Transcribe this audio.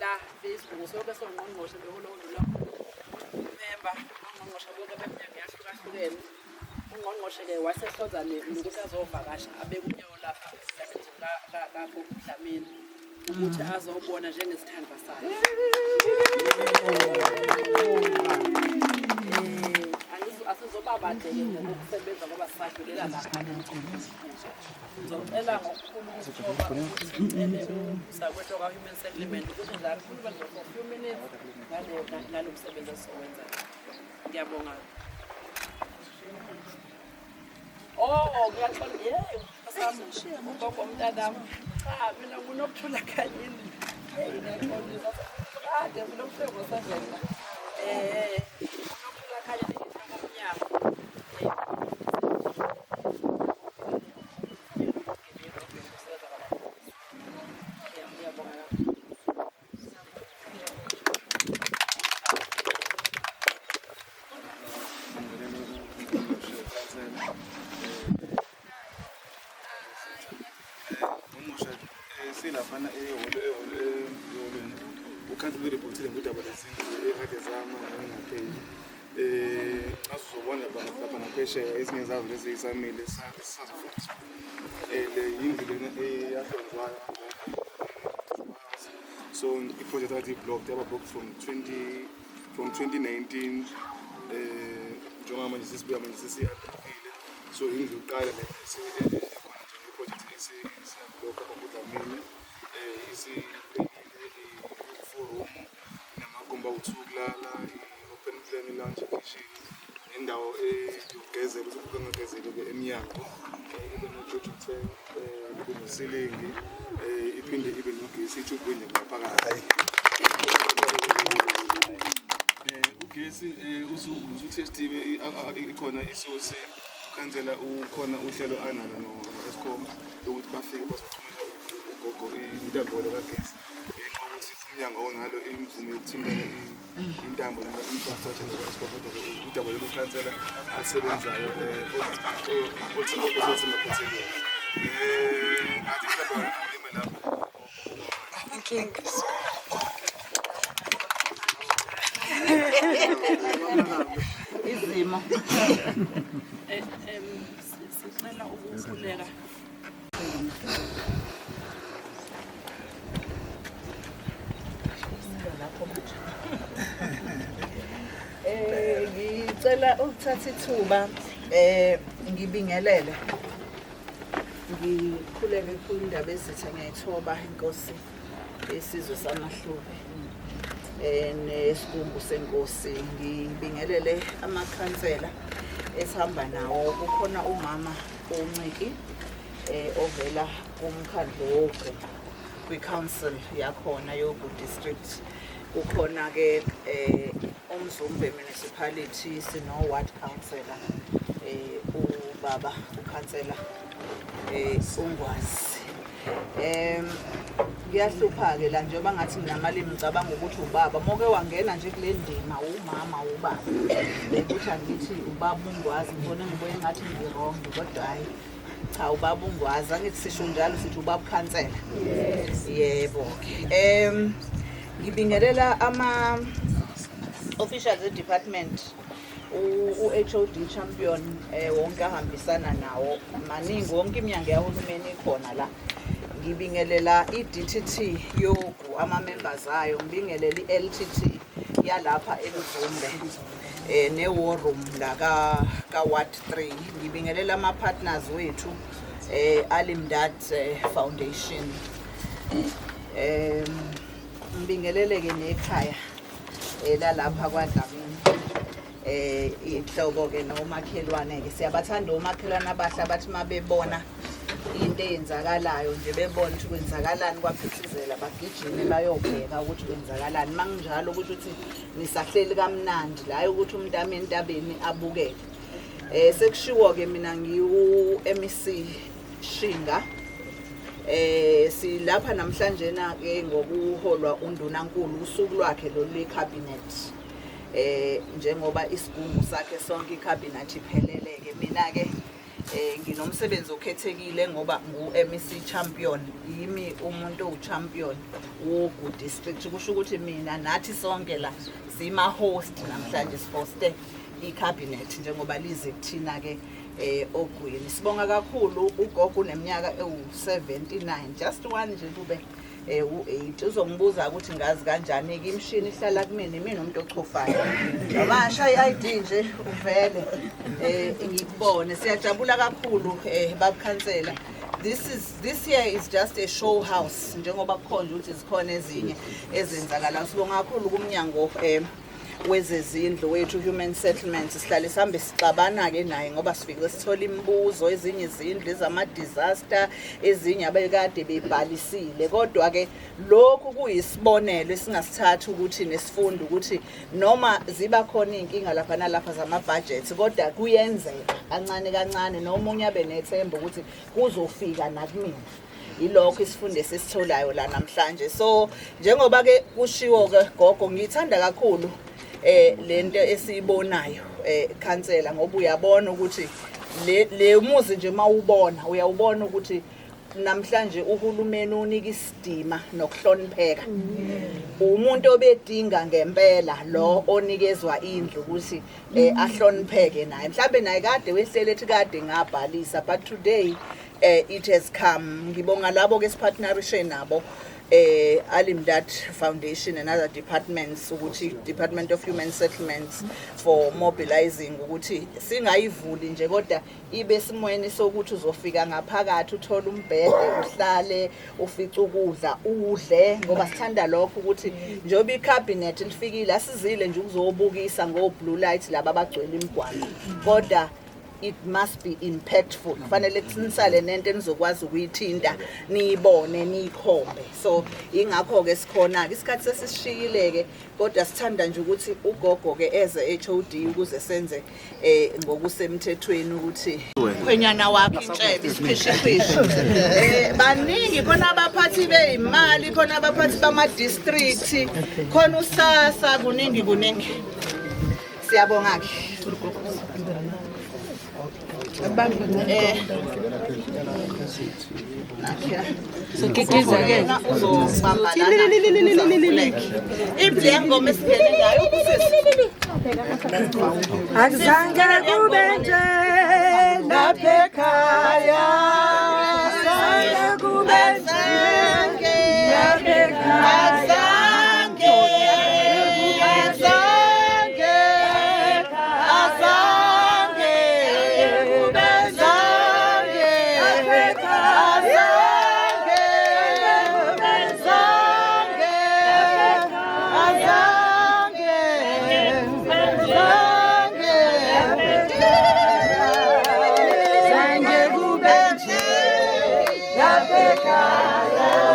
La Facebook soke songqongqoshe beholondo lapho member ongqongqoshe bonke beminyaka yahlukahlukene ungqongqoshe ke wasehloza nokuthi azovakasha abekunyawo lapha kakho Dlamini ukuthi azobona njengesithandwa sakhe asizoba bade-ke ngokusebenza ngoba sisadlulela lapha ngizocela ngokukhulu ukuthi sakwetho ka-Human Settlement ukuthi la khuluma nje for few minutes ngalo msebenzi esizowenza. Ngiyabonga. Ngiyaxola yebo asami ugogo umntanami cha mina ngunokuthula kanyini ngiyaqolisa kade ngilokufeka sazela unokuthula kanyini ngomnyaka silafana ukhanti reportile ngudaba lezinto ekade zama ngapheli asizobona lapha ngaphesheya ezinye zazo lezi ezisamile sisazofundiswa le yindlu eyahlonzwayo so i-project athi i-blocked yaba-blocked from 2019 njengoba manje sesibuya manje sesiyaphile so indlu yokuqala le project esiyabloka uDlamini isiforum namagumbi awukulala i-open plan lounge kitchen indawo yokugezela ukuthi ungagezeli eminyango ibe no-jojo tank ibe nesilingi iphinde ibe nogesi i-tube window ngaphakathi ugesi usutestiwe ikhona isource kansela ukhona uhlelo analo no-Eskom ukuthi bafike bazothumela ugogo intambo kagesi ukuthi umnyango onalo imvume yokuthumela intambo nama-infrastructure no-Eskom kodwa udaba lokukhansela asebenzayo othi maphathekile athi mhlawumbe alime lapho izimo sicela ukukhuleka ngicela ukuthatha ithuba ngibingelele ngikhuleke kukhulu indaba ezitha ngiyayithoba inkosi isizwe samaHlubi nesigungu senkosi ngibingelele amakhansela esihamba nawo kukhona umama uNciki ovela kumkhandlu wogu kwi-council yakhona yogu district kukhona ke uMzumbe municipality sino ward councillor ubaba ukhansela uNgwazi ngiyahlupha ke la njengoba ngathi nginamalimi ngicabanga ukuthi ubaba moke wangena nje kule ndima umama ubaba ukuthi angithi ubaba uNgwazi ngibona ngiboye ngathi ngirong kodwa hayi cha ubaba uNgwazi angithi sisho njalo sithi ubaba ukhansela yebo ngibingelela ama officials department u-HOD champion wonke ahambisana nawo maningi wonke iminyango yahulumeni ikhona la ngibingelela i-DTT yogu ama-members ayo ngibingelela i-LTT yalapha eMzumbe ne-war room la ka-Ward 3 ngibingelela ama-partners wethu Alimdad Foundation ngibingelele-ke nekhaya lalapha kwaDlamini. Ihlobo-ke nomakhelwane-ke siyabathanda omakhelwane abahle abathi uma bebona into eyenzakalayo nje bebona ukuthi kwenzakalani kwaphithizela bagijime bayobheka ukuthi kwenzakalani. Uma kunjalo ukuthi uthi nisahleli kamnandi la ukuthi umuntu ame entabeni abukele. Sekushiwo-ke mina ngiwu-MEC Shinga. Silapha namhlanje na-ke ngokuholwa undunankulu usuku lwakhe lolu lwecabinet. Njengoba isigungu sakhe sonke icabinet iphelele-ke mina-ke nginomsebenzi okhethekile ngoba ngu-MEC champion, yimi umuntu owu-champion woGood District. Kusho ukuthi mina nathi sonke la sima-host namhlanje sihoste icabinet njengoba lize kuthina-ke ogwini. Sibonga kakhulu ugogo uneminyaka ewu-79, just one nje kube u-8. Uzongibuza ukuthi ngazi kanjani-ke imishini ihlala kumina, mina umuntu ochofayo. Abasha i-ID nje uvele ngikubone. Siyajabula kakhulu babukhansela. This year is just a show house njengoba kukhonje ukuthi zikhona ezinye ezenzakalayo. Sibonga kakhulu kumnyango wezezindlu wethu Human Settlements. Sihlale sihambe sixabana-ke naye ngoba sifike sithola imibuzo, ezinye izindlu ezama-disaster, ezinye abekade bebhalisile. Kodwa-ke lokhu kuyisibonelo esingasithatha ukuthi nesifunda ukuthi noma ziba khona iy'nkinga lapha nalapha zama-budgets kodwa kuyenzeka kancane kancane nomunye abe nethemba ukuthi kuzofika nakumina. Ilokho isifundo esisitholayo la namhlanje. So njengoba-ke kushiwo-ke gogo, ngiyithanda kakhulu lento esiyibonayo khansela ngoba uyabona ukuthi le muzi nje mawubona uyawubona ukuthi namhlanje uhulumeni unika isidima nokuhlonipheka. Umuntu obedinga ngempela lo onikezwa indlu ukuthi ahlonipheke naye. Mhlambe naye kade wehlele ethi kade ngabhalisa, but today it has come. Ngibonga labo ke sipartnerishe nabo Alimdad Foundation and other departments ukuthi Department of Human Settlements for mobilizing ukuthi singayivuli nje kodwa ibe simweni sokuthi uzofika ngaphakathi uthola umbhede uhlale ufica ukudla udle ngoba sithanda lokho ukuthi njoba icabinet lifikile asizile nje ukuzobukisa ngo blue light laba abagcwele imigwaqo kodwa it must be impactful. Kufanele sinisale nento enizokwazi ukuyithinta niyibone niyikhombe. So ingakho-ke sikhona-ke isikhathi sesishiyile-ke kodwa sithanda nje ukuthi ugogo-ke eze HOD ukuze senze ngokusemthethweni ukuthi khwenyana wakhe intshebe isiphishiphishi. Baningi khona abaphathi beyimali, khona abaphathi bama-district, khona usasa, kuningi. Siyabonga-ke. Akuzange kube nje lapha ekhaya, akuzange kube nje lapha ekhaya. Zange kube nje lapha ekhaya.